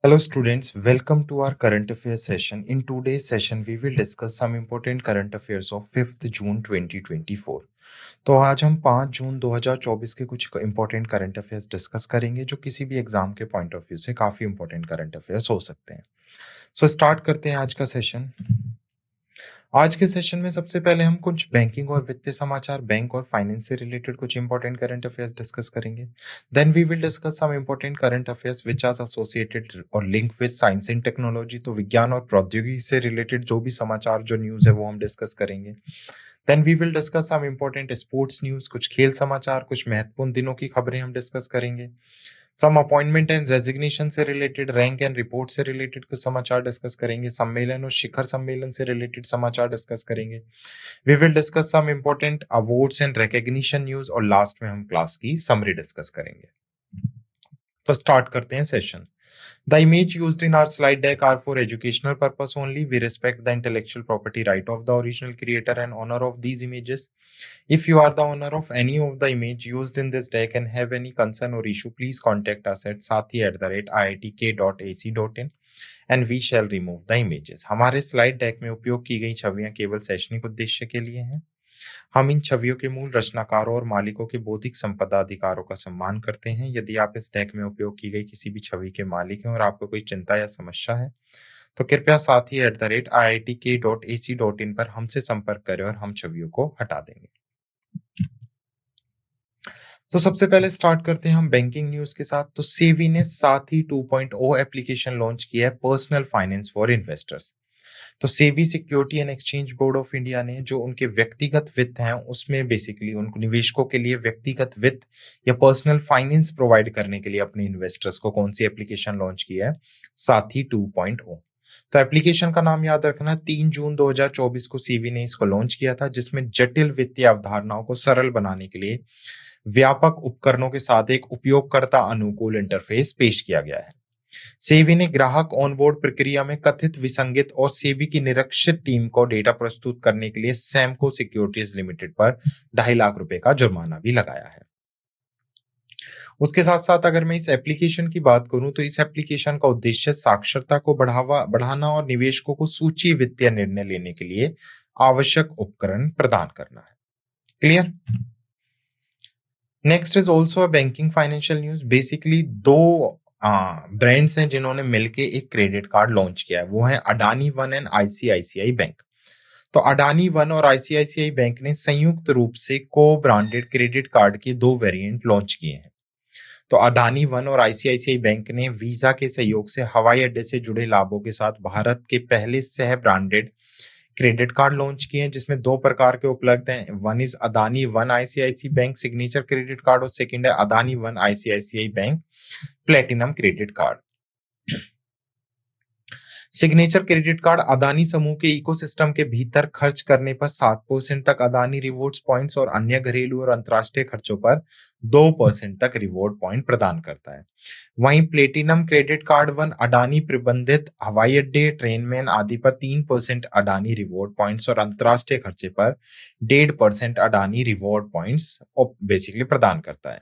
Hello students, welcome to our current affairs session. In today's session, we will discuss some important current affairs of 5th June 2024. तो आज हम 5 जून 2024 के कुछ important current affairs discuss करेंगे जो किसी भी एग्जाम के पॉइंट ऑफ व्यू से काफी इंपॉर्टेंट करंट अफेयर्स हो सकते हैं। सो स्टार्ट करते हैं आज का सेशन। आज के सेशन में सबसे पहले हम कुछ बैंकिंग और वित्तीय समाचार, बैंक और फाइनेंस से रिलेटेड कुछ इंपॉर्टेंट करंट अफेयर्स डिस्कस करेंगे। Then we will discuss some important current affairs which are associated और link with science and technology. तो विज्ञान और प्रौद्योगिकी से रिलेटेड जो भी समाचार, जो न्यूज है वो हम डिस्कस करेंगे। Then we will discuss some important sports news, कुछ खेल समाचार, कुछ महत्वपूर्ण दिनों की खबरें हम डिस्कस करेंगे। सम अपॉइंटमेंट एंड रेजिग्नेशन से रिलेटेड, रैंक एंड रिपोर्ट से रिलेटेड कुछ समाचार डिस्कस करेंगे। सम्मेलन और शिखर सम्मेलन से रिलेटेड समाचार डिस्कस करेंगे। We will discuss some important awards and recognition news और लास्ट में हम क्लास की समरी डिस्कस करेंगे। तो स्टार्ट करते हैं session. The image used in our slide deck are for educational purpose only. We respect the intellectual property right of the original creator and owner of these images. If you are the owner of any of the image used in this deck and have any concern or issue, please contact us at sathi@iitk.ac.in and we shall remove the images. हमारे slide deck में उपयोग की गई छवियां केवल शैक्षणिक उद्देश्य के लिए हैं। हम इन छवियों के मूल रचनाकारों और मालिकों के बौद्धिक संपदा अधिकारों का सम्मान करते हैं। यदि आप इस डेक में उपयोग की गई किसी भी छवि के मालिक हैं और आपको कोई चिंता या समस्या है तो कृपया sathi@iitk.ac.in पर हमसे संपर्क करें और हम छवियों को हटा देंगे। तो सबसे पहले स्टार्ट करते हैं हम बैंकिंग न्यूज के साथ। तो सेबी ने साथी 2.0 एप्लीकेशन लॉन्च किया है पर्सनल फाइनेंस फॉर इन्वेस्टर्स। तो SEBI security and exchange board of India ने जो उनके व्यक्तिगत वित्त हैं उसमें बेसिकली उन निवेशकों के लिए व्यक्तिगत वित्त या पर्सनल फाइनेंस प्रोवाइड करने के लिए अपने इन्वेस्टर्स को कौन सी एप्लीकेशन लॉन्च किया है? साथी 2.0। तो एप्लीकेशन का नाम याद रखना, 3 जून 2024 को सेबी ने इसको लॉन्च किया था, जिसमें जटिल वित्तीय अवधारणाओं को सरल बनाने के लिए व्यापक उपकरणों के साथ एक उपयोगकर्ता अनुकूल इंटरफेस पेश किया गया है। सेबी ने ग्राहक ऑनबोर्ड प्रक्रिया में कथित विसंगत और सेबी की निरक्षित टीम को डेटा प्रस्तुत करने के लिए सैमको सिक्योरिटीज लिमिटेड पर 2.5 लाख रुपए का जुर्माना भी लगाया है। उसके साथ साथ अगर मैं इस एप्लीकेशन की बात करूं तो इस एप्लीकेशन का उद्देश्य साक्षरता को बढ़ाना और निवेशकों को सूची वित्तीय निर्णय लेने के लिए आवश्यक उपकरण प्रदान करना है। Clear? Next is also a banking financial news. Basically दो ब्रांड्स हैं जिन्होंने मिलकर एक क्रेडिट कार्ड लॉन्च किया है, वो है Adani one and ICICI bank. तो अडानी वन और आईसीआईसीआई बैंक ने संयुक्त रूप से को ब्रांडेड क्रेडिट कार्ड के 2 वेरिएंट लॉन्च किए हैं। तो अडानी वन और आईसीआईसीआई बैंक ने वीजा के सहयोग से हवाई अड्डे से जुड़े लाभों के साथ भारत के पहले सह ब्रांडेड क्रेडिट कार्ड लॉन्च किए हैं, जिसमें 2 प्रकार के उपलब्ध हैं। One is Adani one ICICI bank signature credit card और सेकंड है Adani one ICICI bank platinum credit card. Signature credit card Adani समूह के इकोसिस्टम के भीतर खर्च करने पर 7% तक अदानी रिवॉर्ड्स पॉइंट्स और अन्य घरेलू और अंतर्राष्ट्रीय खर्चों पर 2% तक रिवॉर्ड पॉइंट प्रदान करता है। वहीं platinum credit card one Adani प्रबंधित हवाई अड्डे, ट्रेनमैन आदि पर 3% अडानी रिवॉर्ड पॉइंट्स और अंतर्राष्ट्रीय खर्चे पर 1.5% अडानी रिवॉर्ड पॉइंट्स बेसिकली प्रदान करता है।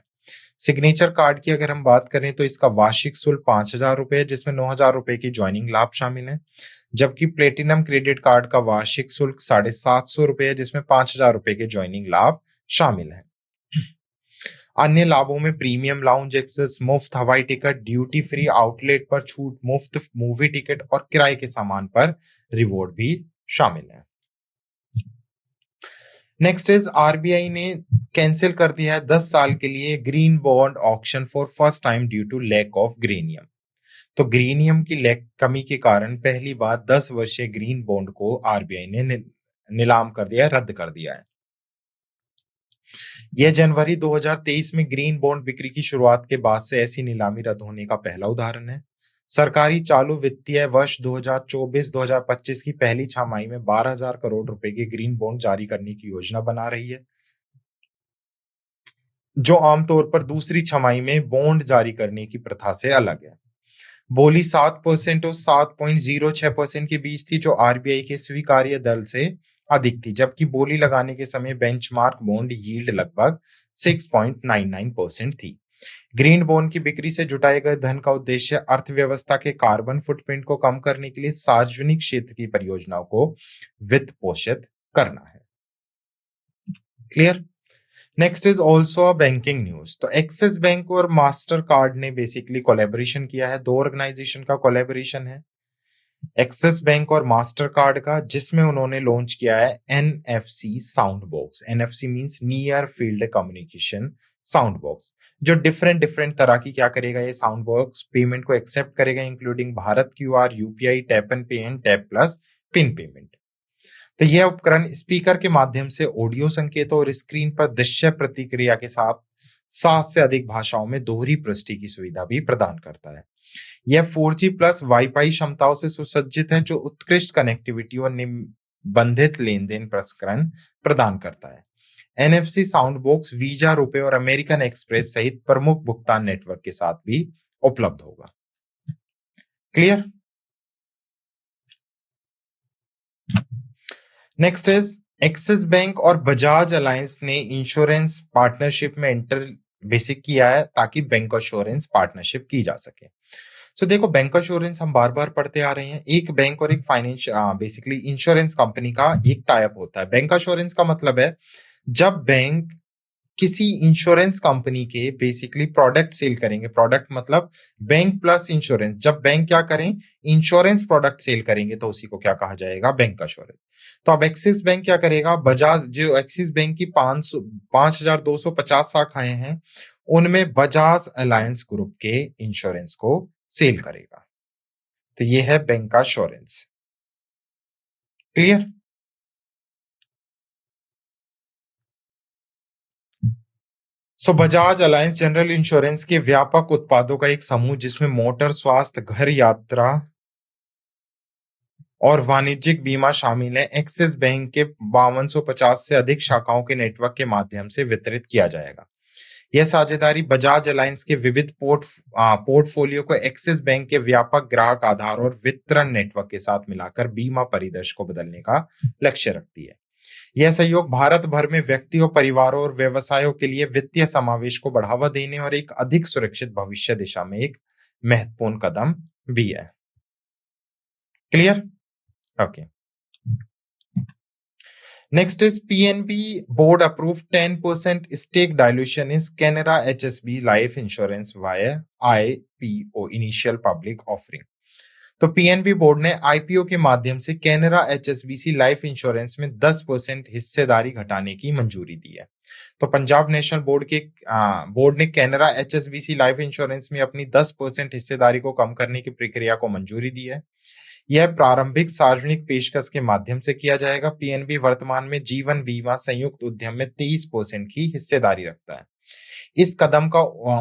सिग्नेचर कार्ड की अगर हम बात करें तो इसका वार्षिक शुल्क 5,000 रुपए है, जिसमें 9,000 रुपए की ज्वाइनिंग लाभ शामिल है, जबकि प्लेटिनम क्रेडिट कार्ड का वार्षिक शुल्क 750 रुपए है, जिसमें 5,000 रुपए के ज्वाइनिंग लाभ शामिल है। अन्य लाभों में प्रीमियम लाउंज एक्सेस, मुफ्त हवाई टिकट, ड्यूटी फ्री आउटलेट पर छूट, मुफ्त मूवी टिकट और किराए के सामान पर रिवॉर्ड भी शामिल है। नेक्स्ट इज आरबीआई ने कैंसिल कर दिया है 10 साल के लिए green bond auction for first time due to lack of greenium. तो ग्रीनियम की कमी के कारण पहली बार 10 वर्षीय ग्रीन बॉन्ड को आरबीआई ने नीलाम कर दिया है, रद्द कर दिया है। यह जनवरी 2023 में ग्रीन बॉन्ड बिक्री की शुरुआत के बाद से ऐसी नीलामी रद्द होने का पहला उदाहरण है। सरकारी चालू वित्तीय वर्ष 2024-2025 की पहली छमाही में 12,000 करोड़ रुपए के ग्रीन बॉन्ड जारी करने की योजना बना रही है, जो आमतौर पर दूसरी छमाही में बॉन्ड जारी करने की प्रथा से अलग है। बोली 7% और 7.06% के बीच थी, जो आरबीआई के स्वीकार्य दर से अधिक थी, जबकि बोली लगाने के समय बेंचमार्क बॉन्ड यील्ड लगभग 6.99% थी। ग्रीन बॉन्ड की बिक्री से जुटाए गए धन का उद्देश्य अर्थव्यवस्था के कार्बन फुटप्रिंट को कम करने के लिए सार्वजनिक क्षेत्र की परियोजनाओं को वित्त पोषित करना है। Clear. Next is also a banking news. तो एक्सिस बैंक और मास्टर कार्ड ने बेसिकली कोलेबोरेशन किया है। दो ऑर्गेनाइजेशन का कोलेबोरेशन है, एक्सिस बैंक और मास्टर कार्ड का, जिसमें उन्होंने लॉन्च किया है NFC sound box. NFC means near field communication sound box, जो डिफरेंट डिफरेंट तरह की क्या करेगा, ये साउंड बॉक्स पेमेंट को एक्सेप्ट करेगा, including Bharat QR, UPI, tap and पे and tap plus pin payment. तो यह उपकरण स्पीकर के माध्यम से ऑडियो संकेतों और स्क्रीन पर दृश्य प्रतिक्रिया के साथ 7 से अधिक भाषाओं में दोहरी पृष्ठि की सुविधा भी प्रदान करता है। यह 4G प्लस वाईफाई क्षमताओं से सुसज्जित है, जो उत्कृष्ट कनेक्टिविटी और निबंधित लेन देन प्रसंस्करण प्रदान करता है। एनएफसी साउंड बॉक्स वीजा, रुपए और अमेरिकन एक्सप्रेस सहित प्रमुख भुगतान नेटवर्क के साथ भी उपलब्ध होगा। Clear. Next is axis bank और बजाज अलायंस ने इंश्योरेंस पार्टनरशिप में इंटर बेसिक किया है, ताकि बैंक इंश्योरेंस पार्टनरशिप की जा सके। सो देखो, बैंक इंश्योरेंस हम बार बार पढ़ते आ रहे हैं। एक बैंक और एक फाइनेंस बेसिकली इंश्योरेंस कंपनी का एक टाइप होता है। बैंक इंश्योरेंस का मतलब है जब बैंक किसी इंश्योरेंस कंपनी के बेसिकली प्रोडक्ट सेल करेंगे। प्रोडक्ट मतलब बैंक प्लस इंश्योरेंस। जब बैंक क्या करें, इंश्योरेंस प्रोडक्ट सेल करेंगे, तो उसी को क्या कहा जाएगा, बैंक इंश्योरेंस। तो अब एक्सिस बैंक क्या करेगा, बजाज, जो एक्सिस बैंक की 5250 शाखाएं हैं, उनमें बजाज अलायंस ग्रुप के इंश्योरेंस को सेल करेगा। तो ये है बैंक का इंश्योरेंस। क्लियर। सो बजाज अलायंस जनरल इंश्योरेंस के व्यापक उत्पादों का एक समूह, जिसमें मोटर, स्वास्थ्य, घर, यात्रा और वाणिज्यिक बीमा शामिल है, एक्सिस बैंक के 5250 से अधिक शाखाओं के नेटवर्क के माध्यम से वितरित किया जाएगा। यह साझेदारी बजाज अलायंस के विविध पोर्टफोलियो को एक्सिस बैंक के व्यापक ग्राहक आधार और वितरण नेटवर्क के साथ मिलाकर बीमा परिदृश्य को बदलने का लक्ष्य रखती है। यह सहयोग भारत भर में व्यक्तियों, परिवारों और व्यवसायों के लिए वित्तीय समावेश को बढ़ावा देने और एक अधिक सुरक्षित भविष्य दिशा में एक महत्वपूर्ण कदम भी है। Clear. Okay. Next is PNB board approved 10% stake dilution is Canara HSB Life Insurance via IPO initial public offering। तो पीएनबी बोर्ड ने आईपीओ के माध्यम से कैनरा एचएसबीसी लाइफ इंश्योरेंस में 10% हिस्सेदारी घटाने की मंजूरी दी है। तो पंजाब नेशनल बोर्ड ने कैनरा एचएसबीसी लाइफ इंश्योरेंस में अपनी 10% हिस्सेदारी को कम करने की प्रक्रिया को मंजूरी दी है। यह प्रारंभिक सार्वजनिक पेशकश के माध्यम से किया जाएगा। पीएनबी वर्तमान में जीवन बीमा संयुक्त उद्यम में 23% की हिस्सेदारी रखता है। इस कदम का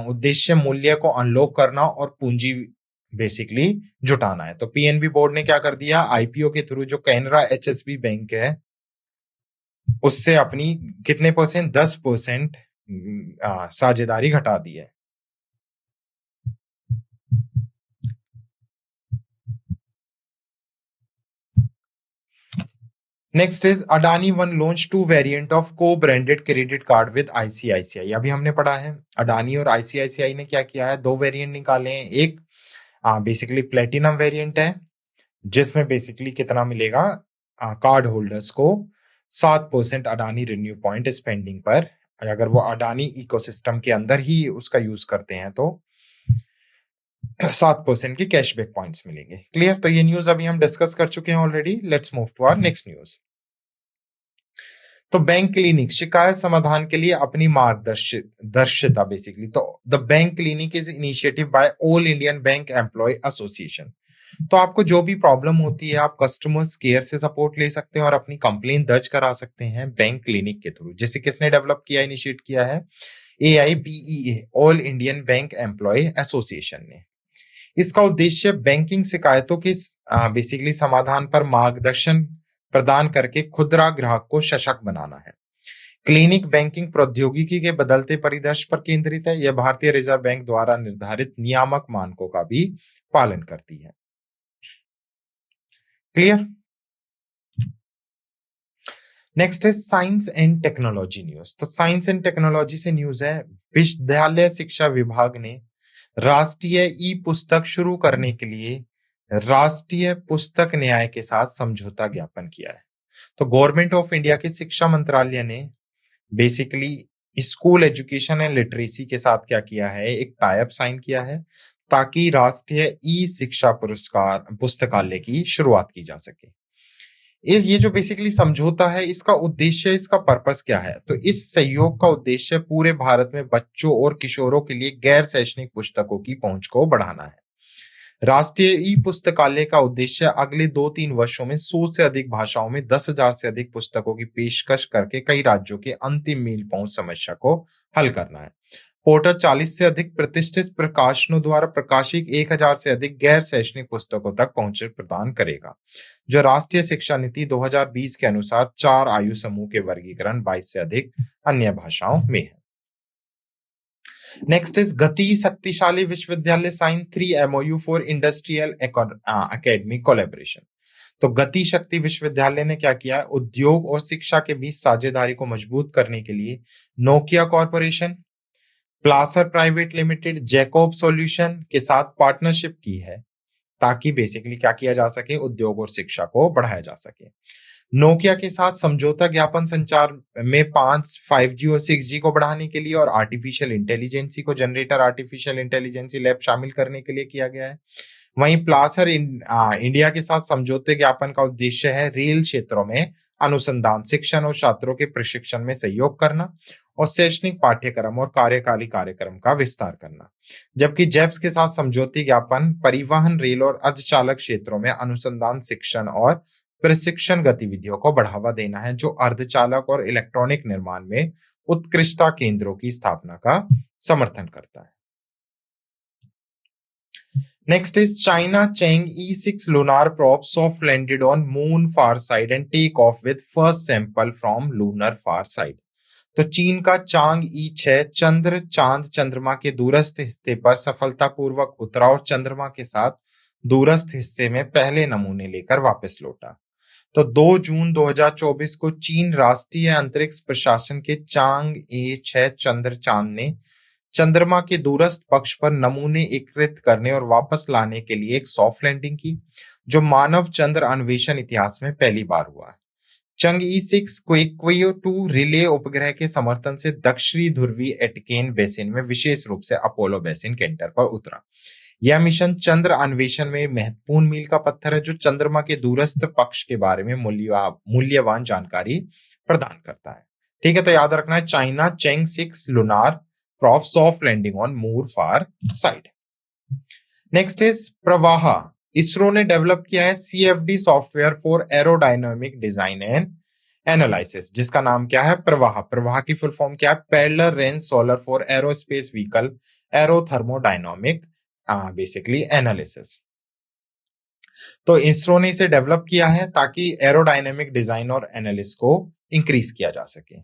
उद्देश्य मूल्य को अनलॉक करना और पूंजी बेसिकली जुटाना है। तो पीएनबी बोर्ड ने क्या कर दिया, आईपीओ के थ्रू जो कैनरा एचएसबी बैंक है, उससे अपनी कितने परसेंट, 10% साझेदारी घटा दी है। Next is Adani one launch 2 variant of co branded credit card with ICICI. अभी हमने पढ़ा है अडानी और आईसीआईसीआई ने क्या किया है, 2 वेरिएंट निकाले हैं। एक बेसिकली प्लेटिनम वेरिएंट है, जिसमें बेसिकली कितना मिलेगा, कार्ड होल्डर्स को 7% अडानी रिन्यू पॉइंट स्पेंडिंग पर, अगर वो अडानी इकोसिस्टम के अंदर ही उसका यूज करते हैं तो 7% की कैशबैक पॉइंट्स मिलेंगे। क्लियर। तो ये न्यूज अभी हम डिस्कस कर चुके हैं already. Let's move to our next news. तो बैंक क्लिनिक शिकायत समाधान के लिए अपनी मार्गदर्शिता बेसिकली। तो the bank clinic is initiative by all Indian bank employ association. तो आपको जो भी प्रॉब्लम होती है, आप कस्टमर्स केयर से सपोर्ट ले सकते हैं और अपनी कंप्लेन दर्ज करा सकते हैं बैंक क्लिनिक के थ्रू। जिसे किसने डेवलप किया, इनिशिएट किया है, AIBEA all Indian bank employ association ने। इसका उद्देश्य बैंकिंग शिकायतों के बेसिकली समाधान पर मार्गदर्शन प्रदान करके खुदरा ग्राहक को सशक्त बनाना है। क्लिनिक बैंकिंग प्रौद्योगिकी के बदलते परिदृश्य पर केंद्रित है। यह भारतीय रिजर्व बैंक द्वारा निर्धारित नियामक मानकों का भी पालन करती है। क्लियर। नेक्स्ट है साइंस एंड टेक्नोलॉजी न्यूज। तो साइंस एंड टेक्नोलॉजी से न्यूज है, विश्वविद्यालय शिक्षा विभाग ने राष्ट्रीय ई पुस्तक शुरू करने के लिए राष्ट्रीय पुस्तक न्याय के साथ समझौता ज्ञापन किया है। तो गवर्नमेंट ऑफ इंडिया के शिक्षा मंत्रालय ने basically school education and literacy के साथ क्या किया है, एक टाई अप साइन किया है ताकि राष्ट्रीय ई शिक्षा पुरस्कार पुस्तकालय की शुरुआत की जा सके। ये जो बेसिकली समझौता है, इसका उद्देश्य, इसका पर्पस क्या है? तो इस सहयोग का उद्देश्य पूरे भारत में बच्चों और किशोरों के लिए गैर शैक्षणिक पुस्तकों की पहुंच को बढ़ाना है। राष्ट्रीय ई पुस्तकालय का उद्देश्य अगले 2-3 वर्षों में 100 से अधिक भाषाओं में 10,000 से अधिक पुस्तकों की पेशकश करके कई राज्यों के अंतिम मील पहुंच समस्या को हल करना है। पोर्टल 40 से अधिक प्रतिष्ठित प्रकाशनों द्वारा प्रकाशित 1,000 से अधिक गैर शैक्षणिक पुस्तकों तक पहुंच प्रदान करेगा, जो राष्ट्रीय शिक्षा नीति 2020 के अनुसार 4 आयु समूह के वर्गीकरण 22 से अधिक अन्य भाषाओं में है। नेक्स्ट इज गति शक्तिशाली Vishwavidyalaya sign 3 MOU for industrial academic collaboration. तो गति शक्ति विश्वविद्यालय ने क्या किया? उद्योग और शिक्षा के बीच साझेदारी को मजबूत करने के लिए Nokia corporation, Plasser private limited, Jacob solution के साथ पार्टनरशिप की है ताकि बेसिकली क्या किया जा सके, उद्योग और शिक्षा को बढ़ाया जा सके। नोकिया के साथ समझौता ज्ञापन संचार में 5G और 6G को बढ़ाने के लिए और आर्टिफिशियल इंटेलिजेंसी को जनरेटर आर्टिफिशियल इंटेलिजेंसी लैब शामिल करने के लिए किया गया है। वहीं प्लासर इंडिया के साथ समझौते ज्ञापन का उद्देश्य है रेल क्षेत्रों में अनुसंधान, शिक्षण और छात्रों के प्रशिक्षण में सहयोग करना और शैक्षणिक पाठ्यक्रम और कार्यकाली कार्यक्रम का विस्तार करना। जबकि जेप्स के साथ समझौते ज्ञापन परिवहन, रेल और अर्धचालक क्षेत्रों में अनुसंधान, शिक्षण और प्रशिक्षण गतिविधियों को बढ़ावा देना है, जो अर्धचालक और इलेक्ट्रॉनिक निर्माण में उत्कृष्टता केंद्रों की स्थापना का समर्थन करता है। Next is China Chang'e E6 lunar probe soft landed on moon far side and take off with first sample from lunar far side। तो चीन का चांग ई 6 चंद्र चांद चंद्रमा के दूरस्थ हिस्से पर सफलतापूर्वक उतरा और चंद्रमा के साथ दूरस्थ हिस्से में पहले नमूने लेकर वापस लौटा। तो 2 जून 2024 को चीन राष्ट्रीय अंतरिक्ष प्रशासन के चांग ए 6 चंद्र चांद ने चंद्रमा के दूरस्थ पक्ष पर नमूने एकत्रित करने और वापस लाने के लिए एक सॉफ्ट लैंडिंग की, जो मानव चंद्र अन्वेषण इतिहास में पहली बार हुआ है। चंगई 6 क्वेक्वियो 2 रिले उपग्रह के समर्थन से दक्षिणी ध्रुवीय एटकेन बेसिन में, विशेष रूप से अपोलो बेसिन केंटर पर उतरा। यह मिशन चंद्र अन्वेषण में महत्वपूर्ण मील का पत्थर है, जो चंद्रमा के दूरस्थ पक्ष के बारे में मूल्यवान जानकारी प्रदान करता है। ठीक है, तो याद रखना है China Chang'e 6 lunar probe soft landing on moon far side. Next is Pravaha. ISRO ने डेवलप किया है CFD software for aerodynamic design and analysis, जिसका नाम क्या है? प्रवाहा। प्रवाहा की फुल फॉर्म क्या है? Parallel range solar for aerospace vehicle aerothermodynamic basically analysis. तो इसरो ने इसे डेवलप किया है ताकि एरोडायनामिक डिजाइन और एनालिसिस को इंक्रीज किया जा सके।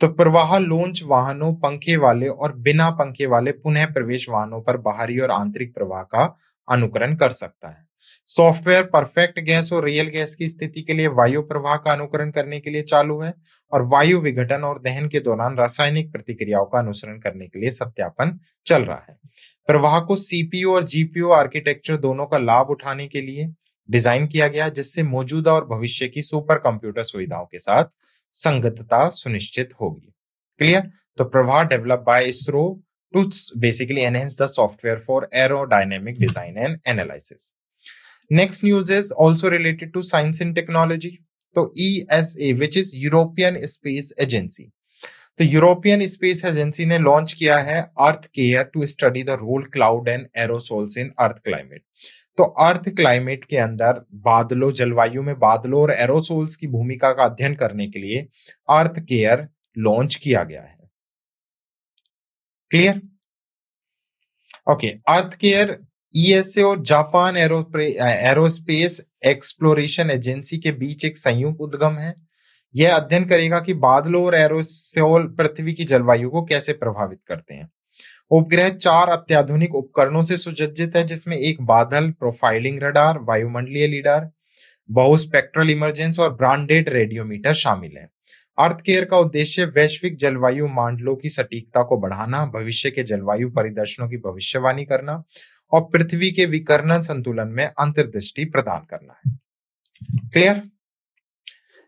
तो प्रवाह लॉन्च वाहनों, पंखे वाले और बिना पंखे वाले पुनः प्रवेश वाहनों पर बाहरी और आंतरिक प्रवाह का अनुकरण कर सकता है। सॉफ्टवेयर परफेक्ट गैस और रियल गैस की स्थिति के लिए वायु प्रवाह का अनुकरण करने के लिए चालू है और वायु विघटन और दहन के दौरान रासायनिक प्रतिक्रियाओं का अनुसरण करने के लिए सत्यापन चल रहा है। प्रवाह को CPU और GPU आर्किटेक्चर दोनों का लाभ उठाने के लिए डिजाइन किया गया, जिससे मौजूदा और भविष्य की सुपर कंप्यूटर सुविधाओं के साथ संगतता सुनिश्चित होगी। क्लियर? तो Pravaha develop by ISRO to basically enhance the software for aerodynamic design and analysis. Next news is also related to science and technology. तो ESA which is European space agency. तो यूरोपियन स्पेस एजेंसी ने launch किया है earth care to study the role cloud and aerosols in earth climate. तो earth climate के अंदर बादलों, जलवायु में बादलों और एरोसोल्स की भूमिका का अध्ययन करने के लिए अर्थ केयर लॉन्च किया गया है। क्लियर? ओके, अर्थ केयर ESA और जापान एरोस्पेस एक्सप्लोरेशन एजेंसी के बीच एक संयुक्त उद्यम है। यह अध्ययन करेगा कि बादलों और एरोसोल पृथ्वी की जलवायु को कैसे प्रभावित करते हैं। उपग्रह 4 अत्याधुनिक उपकरणों से सुसज्जित है, जिसमें एक बादल प्रोफाइलिंग रडार, वायुमंडलीय लीडार, बहुस्पेक्ट्रल इमरजेंस और ब्रांडेड रेडियोमीटर शामिल हैं। अर्थ केयर का उद्देश्य वैश्विक जलवायु मानदंडों की सटीकता को बढ़ाना, भविष्य के जलवायु परिदर्शनों की भविष्यवाणी करना और पृथ्वी के विकर्ण संतुलन में अंतर्दृष्टि प्रदान करना है। Clear?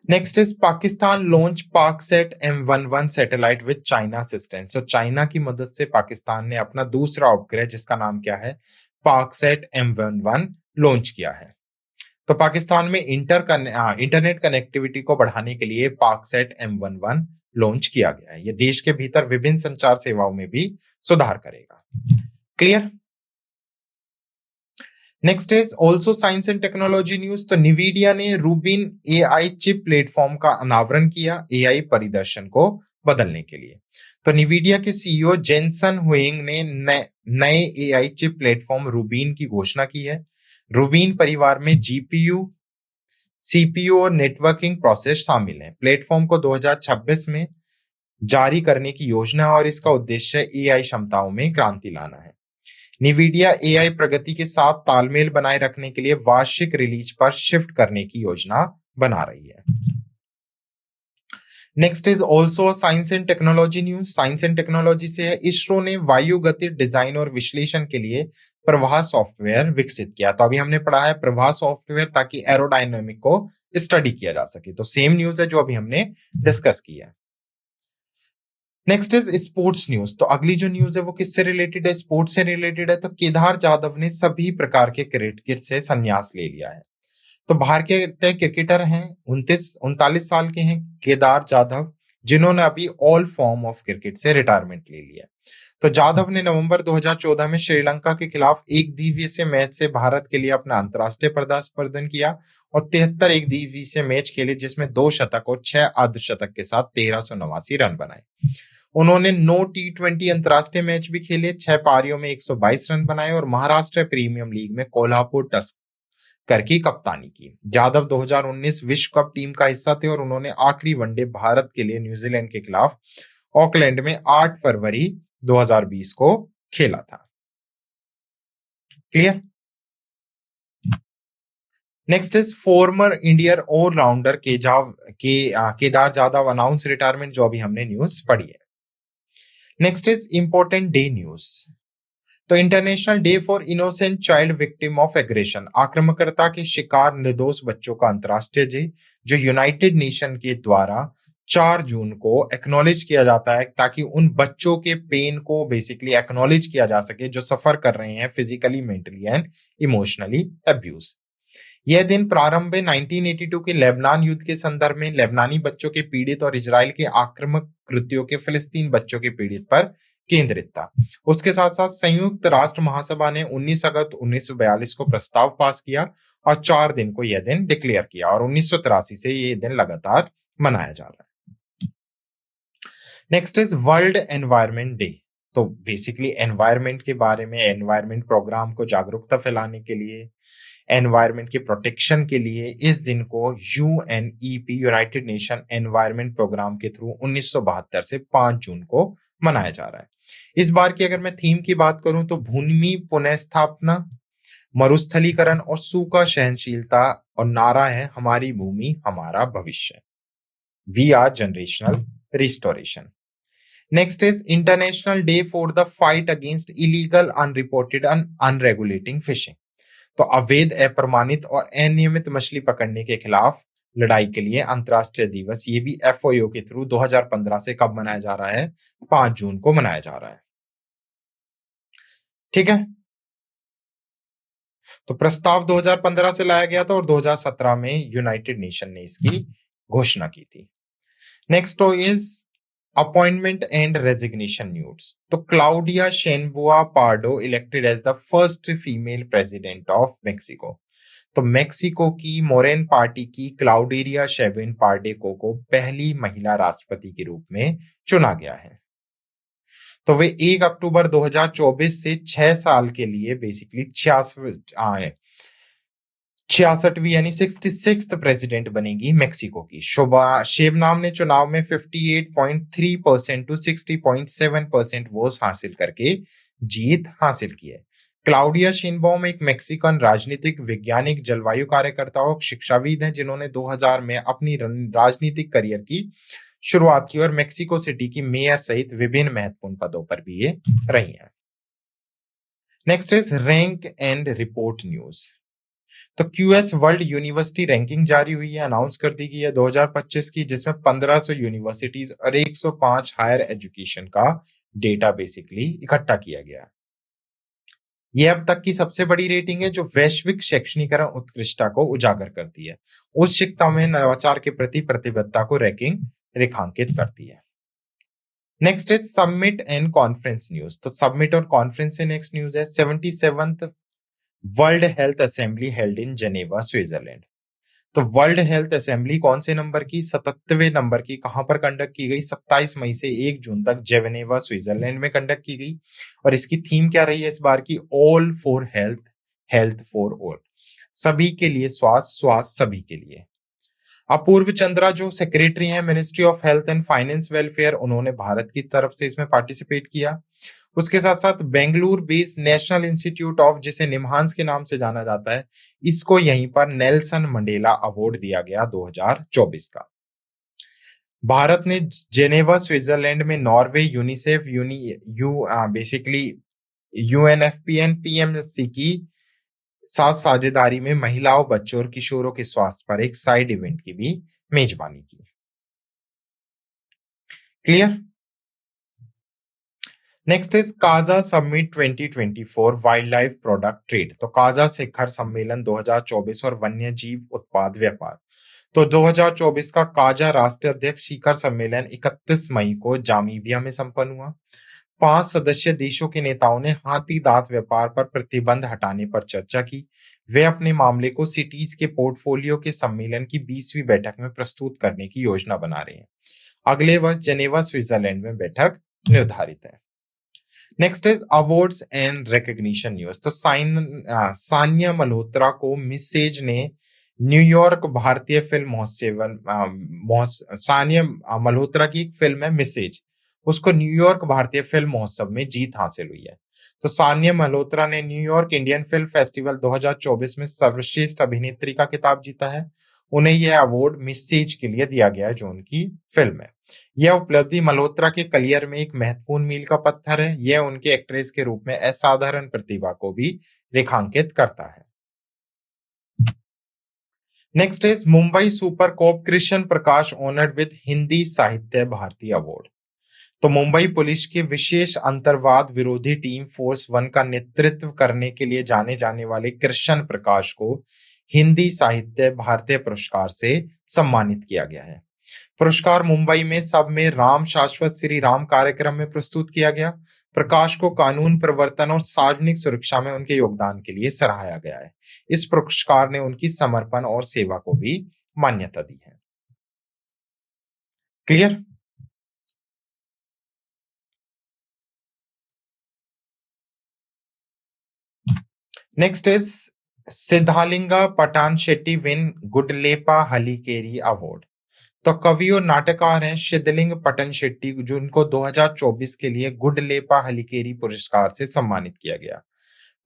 Next is Pakistan launch PakSat M11 satellite with China assistance. तो चाइना की मदद से पाकिस्तान ने अपना दूसरा उपग्रह जिसका नाम क्या है, पाकसेट M11 लॉन्च किया है। तो पाकिस्तान में इंटरनेट कनेक्टिविटी को बढ़ाने के लिए पाकसेट M11 लॉन्च किया गया है। यह देश के भीतर विभिन्न संचार सेवाओं में भी सुधार करेगा। Clear? Next is also science and technology news. तो निवीडिया ने रूबिन AI चिप प्लेटफॉर्म का अनावरण किया AI परिदर्शन को बदलने के लिए। तो निवीडिया के CEO जेनसन हुइंग ने नए AI चिप प्लेटफॉर्म रूबिन की घोषणा की है। रूबिन परिवार में GPU, CPU और नेटवर्किंग प्रोसेस शामिल हैं। प्लेटफॉर्म को 2026 में जारी करने की योजना है और इसका उद्देश्य AI क्षमताओं में क्रांति लाना है। निवीडिया AI प्रगति के साथ तालमेल बनाए रखने के लिए वार्षिक रिलीज पर शिफ्ट करने की योजना बना रही है। Next is also science and technology news. Science and technology से है, इसरो ने वायुगतिक डिजाइन और विश्लेषण के लिए प्रवाह सॉफ्टवेयर विकसित किया। तो अभी हमने पढ़ा है प्रवाह सॉफ्टवेयर ताकि एरोडायनेमिक को स्टडी किया जा सके। तो सेम न्यूज है जो अभी हमने डिस्कस किया है। Next is sports news. तो अगली जो न्यूज है वो किससे रिलेटेड है, स्पोर्ट्स से रिलेटेड है। तो केदार जाधव ने सभी प्रकार के क्रिकेट से संन्यास ले लिया है। तो भारतीय क्रिकेटर हैं, 39 साल के हैं केदार जाधव, जिन्होंने अभी ऑल फॉर्म ऑफ क्रिकेट से रिटायरमेंट ले लिया। तो जाधव ने नवंबर 2014 में श्रीलंका के खिलाफ एक दिवसीय मैच से भारत के लिए अपना अंतरराष्ट्रीय पदार्पण किया और 73 एक दिवसीय मैच खेले, जिसमें 2 शतक और 6 अर्धशतक के साथ 1389 रन बनाए। उन्होंने 9 T20 अंतरराष्ट्रीय मैच भी खेले, 6 पारियों में 122 रन बनाए और महाराष्ट्र प्रीमियम लीग में कोल्हापुर टस्कर की कप्तानी की। जाधव 2019 विश्व कप टीम का हिस्सा थे और उन्होंने आखिरी वनडे भारत के लिए न्यूजीलैंड के खिलाफ ऑकलैंड में 8 फरवरी 2020 को खेला था। Clear? Next is former Indian allrounder Kedar Jadhav announce retirement, जो अभी हमने न्यूज पढ़ी है। Next is important day news. तो international day for innocent child victim of aggression, आक्रामकता के शिकार निर्दोष बच्चों का अंतरराष्ट्रीय डे, जो यूनाइटेड नेशन के द्वारा 4 जून को एक्नॉलेज किया जाता है ताकि उन बच्चों के पेन को बेसिकली एक्नॉलेज किया जा सके जो सफर कर रहे हैं physically, mentally and emotionally abuse. यह दिन प्रारंभ में 1982 के लेबनान युद्ध के संदर्भ में लेबनानी बच्चों के पीड़ित और इजराइल के आक्रामक कृत्यों के फिलिस्तीन बच्चों के पीड़ित पर केंद्रित था। उसके साथ साथ संयुक्त राष्ट्र महासभा ने 19 अगस्त 1942 को प्रस्ताव पास किया और 4 दिन को यह दिन डिक्लेयर किया और 1983 से यह दिन लगातार मनाया जा रहा है। Next is world environment day. तो बेसिकली एनवायरनमेंट के बारे में, एनवायरनमेंट प्रोग्राम को जागरूकता फैलाने के लिए, एनवायरनमेंट के प्रोटेक्शन के लिए इस दिन को UNEP United Nation Environment Programme के थ्रू 1972 से 5 जून को मनाया जा रहा है। इस बार की अगर मैं थीम की बात करूं तो भूमि पुनर्स्थापना, मरुस्थलीकरण और सूखा सहनशीलता, और नारा है हमारी भूमि हमारा भविष्य, we are generational restoration. Next is international day for the fight against illegal, unreported and unregulating fishing. तो अवैध, अप्रमाणित और अनियमित मछली पकड़ने के खिलाफ लड़ाई के लिए अंतरराष्ट्रीय दिवस, ये भी FAO के थ्रू 2015 से कब मनाया जा रहा है, 5 जून को मनाया जा रहा है। ठीक है, तो प्रस्ताव 2015 से लाया गया था और 2017 में यूनाइटेड नेशन ने इसकी घोषणा की थी। Next is appointment and resignation news. तो Claudia Sheinbaum Pardo elected as the first female president of Mexico. तो मेक्सिको की मोरेन पार्टी की क्लाउडेरिया शेबिन पार्डेको को पहली महिला राष्ट्रपति के रूप में चुना गया है। तो वे 1 अक्टूबर 2024 से 6 साल के लिए बेसिकली 66वीं यानी 66th प्रेसिडेंट बनेगी मेक्सिको की। शेबनाम ने चुनाव में 58.3% to 60.7% वोट हासिल करके जीत हासिल की है। क्लाउडिया शेनबॉम एक मेक्सिकन राजनीतिक वैज्ञानिक, जलवायु कार्यकर्ता और शिक्षाविद हैं जिन्होंने 2000 में अपनी राजनीतिक करियर की शुरुआत की और मेक्सिको सिटी की मेयर सहित विभिन्न महत्वपूर्ण पदों पर भी ये रही हैं। Next is rank and report news. तो क्यूएस वर्ल्ड यूनिवर्सिटी रैंकिंग जारी हुई है, अनाउंस कर दी गई है 2025 की, जिसमें 1500 यूनिवर्सिटीज और 105 हायर एजुकेशन का डेटा बेसिकली इकट्ठा किया गया है। यह अब तक की सबसे बड़ी रेटिंग है जो वैश्विक शैक्षणिकरण उत्कृष्टता को उजागर करती है। उस शिक्षा में नवाचार के प्रति प्रतिबद्धता को रैंकिंग रेखांकित करती है। Next is summit and conference news. तो समिट और कॉन्फ्रेंस से नेक्स्ट न्यूज है 77th world health assembly held in Geneva, Switzerland. तो वर्ल्ड हेल्थ असेंबली कौन से नंबर की? 77वें नंबर की। कहां पर कंडक्ट की गई? 27 मई से 1 जून तक जेनेवा, स्विट्जरलैंड में कंडक्ट की गई। और इसकी थीम क्या रही है इस बार की? All for health, health for all. सभी के लिए स्वास्थ्य, स्वास्थ्य सभी के लिए। अपूर्व चंद्रा जो सेक्रेटरी हैं ministry of health and finance welfare, उन्होंने भारत की तरफ से इसमें पार्टिसिपेट किया। उसके साथ साथ Bengaluru based national institute of, जिसे निम्हांस के नाम से जाना जाता है, इसको यहीं पर नेल्सन मंडेला अवार्ड दिया गया 2024 का। भारत ने जेनेवा, स्विट्जरलैंड में नॉर्वे, यूनिसेफ, बेसिकली यूएनएफपीएन, पीएमएससी की साथ साझेदारी में महिलाओं, बच्चों और किशोरों के स्वास्थ्य पर एक साइड इवेंट की भी मेजबानी की। Clear? Next is Kaza summit 2024 wild life product trade. तो काजा शिखर सम्मेलन 2024 और वन्य जीव उत्पाद व्यापार। तो 2024 का काजा राष्ट्रीय अध्यक्ष शिखर सम्मेलन 31 मई को जामीबिया में संपन्न हुआ। 5 सदस्य देशों के नेताओं ने हाथी दांत व्यापार पर प्रतिबंध हटाने पर चर्चा की। वे अपने मामले को सिटीज के पोर्टफोलियो के सम्मेलन की 20वीं बैठक में प्रस्तुत करने की योजना बना रहे हैं। अगले वर्ष जेनेवा, स्विट्जरलैंड में बैठक निर्धारित है। Next is awards and recognition news. तो सानिया मल्होत्रा को मिसेज ने न्यूयॉर्क भारतीय फिल्म महोत्सव, सानिया मल्होत्रा की एक फिल्म है मिसेज, उसको न्यूयॉर्क भारतीय फिल्म महोत्सव में जीत हासिल हुई है। तो सानिया मल्होत्रा ने न्यूयॉर्क इंडियन फिल्म फेस्टिवल 2024 में सर्वश्रेष्ठ अभिनेत्री का खिताब जीता है। उन्हें यह अवार्ड मिसेज के लिए दिया गया है जो उनकी फिल्म है। यह उपलब्धि मल्होत्रा के करियर में एक महत्वपूर्ण मील का पत्थर है। यह उनके एक्ट्रेस के रूप में असाधारण प्रतिभा को भी रेखांकित करता है। Next is Mumbai super cop Krishna Prakash honoured with Hindi साहित्य भारती अवार्ड। तो मुंबई पुलिस की विशेष अंतर्वाद विरोधी टीम फोर्स 1 का नेतृत्व करने के लिए जाने जाने वाले कृष्ण प्रकाश को हिंदी साहित्य भारतीय पुरस्कार से सम्मानित किया गया है। पुरस्कार मुंबई में सब में राम शाश्वत श्री राम कार्यक्रम में प्रस्तुत किया गया। प्रकाश को कानून प्रवर्तन और सार्वजनिक सुरक्षा में उनके योगदान के लिए सराहा गया है। इस पुरस्कार ने उनकी समर्पण और सेवा को भी मान्यता दी है। Clear? Next is Siddhalinga Pattanashetti win Gudleppa Hallikeri award. तो कवि और नाटककार हैं सिद्धलिंग पटन शेट्टी, जिनको 2024 के लिए गुडलेपा हलीकेरी पुरस्कार से सम्मानित किया गया।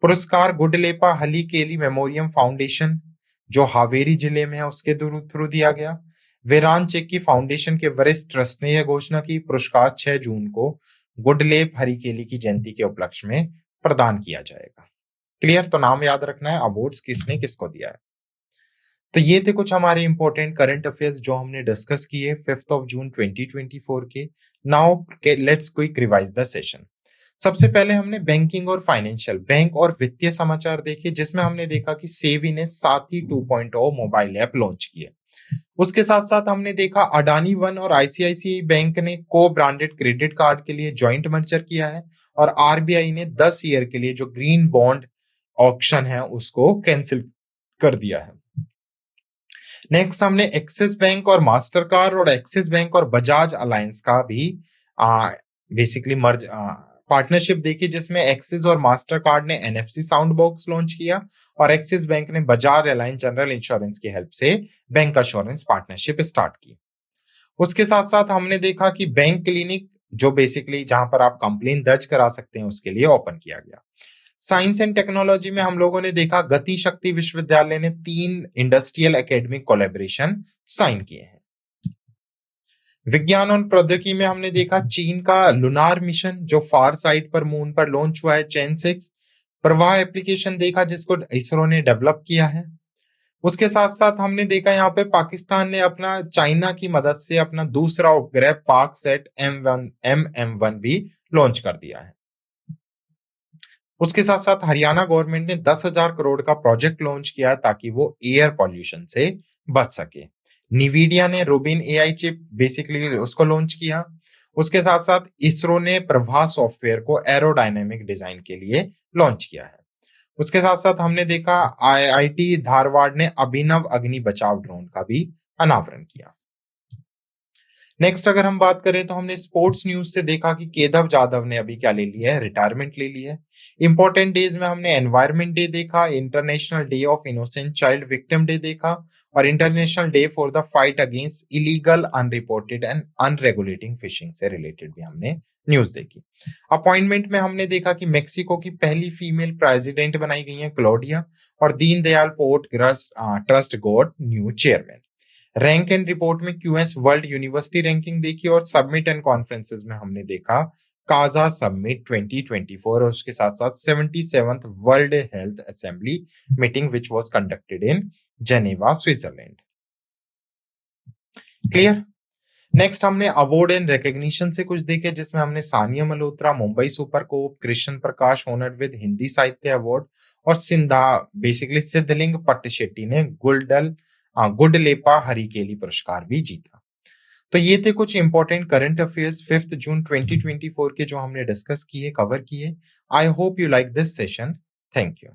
पुरस्कार गुडलेपा हलीकेरी मेमोरियम फाउंडेशन, जो हावेरी जिले में है, उसके थ्रू दिया गया। वीरान चेक्की फाउंडेशन के वरिष्ठ ट्रस्ट ने यह घोषणा की। पुरस्कार 6 जून को गुडलेप हलीकेरी की जयंती के उपलक्ष्य में प्रदान किया जाएगा। क्लियर? तो नाम याद रखना है, अवार्ड्स किसने किसको दिया है। तो ये थे कुछ हमारे इंपॉर्टेंट करंट अफेयर्स जो हमने डिस्कस किए 5 जून 2024 के। Now let's quick revise the session. सबसे पहले हमने बैंकिंग और फाइनेंशियल, बैंक और वित्तीय समाचार देखे, जिसमें हमने देखा कि सेबी ने साथी 2.0 मोबाइल ऐप लॉन्च किया। उसके साथ साथ हमने देखा अडानी वन और आईसीआईसीआई बैंक ने को ब्रांडेड क्रेडिट कार्ड के लिए ज्वाइंट मर्जर किया है और आरबीआई ने 10 ईयर के लिए जो ग्रीन बॉन्ड ऑक्शन है उसको कैंसिल कर दिया है। नेक्स्ट हमने एक्सिस बैंक और मास्टर कार्ड और एक्सिस बैंक और बजाज अलायंस का भी बेसिकली मर्ज पार्टनरशिप देखी, जिसमें एक्सिस और मास्टर कार्ड ने एनएफसी साउंड बॉक्स लॉन्च किया और एक्सिस बैंक ने बजाज अलायंस जनरल इंश्योरेंस की हेल्प से बैंक इंश्योरेंस पार्टनरशिप स्टार्ट की। उसके साथ साथ हमने देखा कि बैंक क्लिनिक, जो बेसिकली जहां पर आप कंप्लेन दर्ज करा सकते हैं, उसके लिए ओपन किया गया। साइंस एंड टेक्नोलॉजी में हम लोगों ने देखा गति शक्ति विश्वविद्यालय ने 3 इंडस्ट्रियल एकेडमिक कोलैबोरेशन साइन किए हैं। विज्ञान और प्रौद्योगिकी में हमने देखा चीन का लुनार मिशन जो फार साइड पर मून पर लॉन्च हुआ है चैन 6 प्रवाह एप्लीकेशन देखा जिसको इसरो ने डेवलप किया है। उसके साथ साथ हमने देखा यहाँ पे पाकिस्तान ने अपना चाइना की मदद से अपना दूसरा उपग्रह पाक सेट MM1 भी लॉन्च कर दिया है। उसके साथ साथ हरियाणा गवर्नमेंट ने 10,000 करोड़ का प्रोजेक्ट लॉन्च किया ताकि वो एयर पॉल्यूशन से बच सके। निवीडिया ने रूबिन एआई चिप बेसिकली उसको लॉन्च किया। उसके साथ साथ इसरो ने प्रभा सॉफ्टवेयर को एरोडायनेमिक डिजाइन के लिए लॉन्च किया है। उसके साथ साथ हमने देखा आईआईटी धारवाड़ ने अभिनव अग्नि बचाव ड्रोन का भी अनावरण किया। नेक्स्ट अगर हम बात करें तो हमने स्पोर्ट्स न्यूज से देखा कि केदार जाधव ने अभी क्या ले लिया है, रिटायरमेंट ले ली है। इंपॉर्टेंट डेज में हमने एनवायरमेंट डे देखा, international day of innocent child victim day देखा और international day for the fight against illegal unreported and unregulating fishing से रिलेटेड भी हमने न्यूज देखी। अपॉइंटमेंट में हमने देखा कि मेक्सिको की पहली फीमेल प्रेसिडेंट बनाई गई है क्लोडिया और Deendayal port trust got new chairman. Rank and report में क्यूएस वर्ल्ड यूनिवर्सिटी रैंकिंग देखी और सबमिट एंड कॉन्फ्रेंसेस में हमने देखा काजा सबमिट 2024 और उसके साथ साथ 77th world health assembly meeting which was conducted in Geneva Switzerland. Clear. Next हमने अवार्ड एंड रिकॉग्निशन से कुछ देखे जिसमें हमने Sania Malhotra Mumbai super cop Krishna Prakash honoured with Hindi Sahitya award और सिंधा बेसिकली सिद्धलिंग पट्टशेट्टी ने गुडलेपा हरिकेली पुरस्कार भी जीता। तो ये थे कुछ इंपॉर्टेंट करंट अफेयर्स 5 जून 2024 के जो हमने डिस्कस किए, कवर किए। I hope you like this session. Thank you.